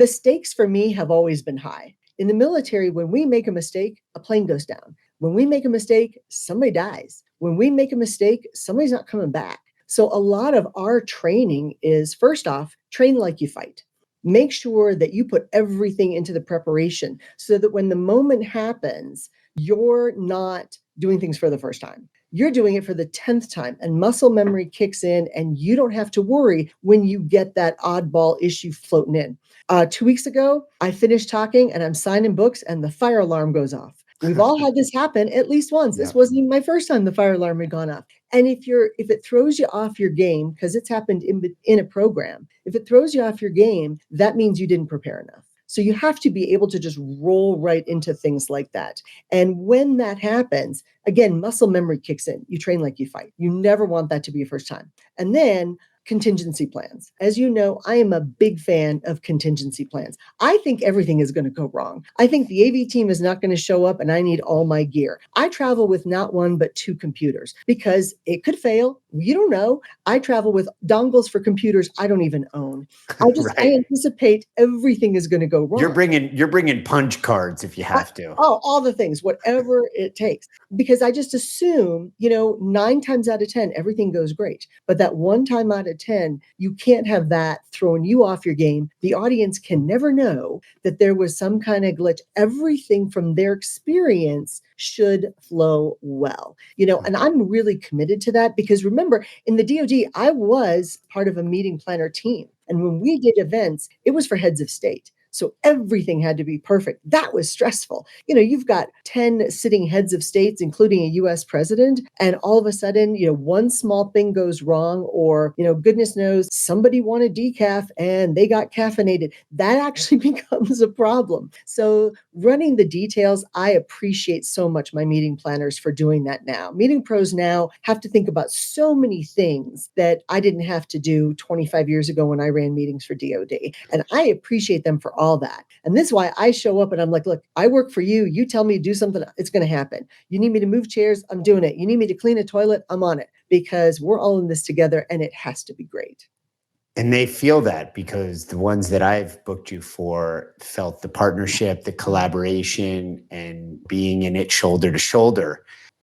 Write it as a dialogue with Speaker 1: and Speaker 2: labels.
Speaker 1: The stakes for me have always been high. In the military, when we make a mistake, a plane goes down. When we make a mistake, somebody dies. When we make a mistake, somebody's not coming back. So a lot of our training is, first off, train like you fight. Make sure that you put everything into the preparation so that when the moment happens, you're not doing things for the first time. You're doing it for the 10th time, and muscle memory kicks in, and you don't have to worry when you get that oddball issue floating in. 2 weeks ago, I finished talking and I'm signing books and the fire alarm goes off. We've all had this happen at least once.
Speaker 2: Yeah.
Speaker 1: This wasn't even my first time the fire alarm had gone off. And if it throws you off your game, because it's happened in a program, if it throws you off your game, that means you didn't prepare enough. So you have to be able to just roll right into things like that. And when that happens, again, muscle memory kicks in. You train like you fight. You never want that to be your first time. And then contingency plans. As you know, I am a big fan of contingency plans. I think everything is going to go wrong. I think the AV team is not going to show up and I need all my gear. I travel with not one, but 2 computers because it could fail. You don't know. I travel with dongles for computers I don't even own.
Speaker 2: Right.
Speaker 1: I anticipate everything is going to go wrong.
Speaker 2: You're bringing punch cards if you have to.
Speaker 1: All the things, whatever it takes. Because I just assume, 9 times out of 10, everything goes great. But that 1 time out of 10, you can't have that throwing you off your game. The audience can never know that there was some kind of glitch. Everything from their experience should flow well. And I'm really committed to that because remember, in the DoD, I was part of a meeting planner team. And when we did events, it was for heads of state. So everything had to be perfect. That was stressful. You've got 10 sitting heads of states, including a US president, and all of a sudden, one small thing goes wrong or, goodness knows, somebody wanted decaf and they got caffeinated. That actually becomes a problem. So running the details, I appreciate so much my meeting planners for doing that now. Meeting pros now have to think about so many things that I didn't have to do 25 years ago when I ran meetings for DoD. And I appreciate them for all that. And this is why I show up and I'm like, look, I work for you. You tell me to do something, it's going to happen. You need me to move chairs, I'm doing it. You need me to clean a toilet, I'm on it because we're all in this together and it has to be great.
Speaker 2: And they feel that because the ones that I've booked you for felt the partnership, the collaboration, and being in it shoulder to shoulder.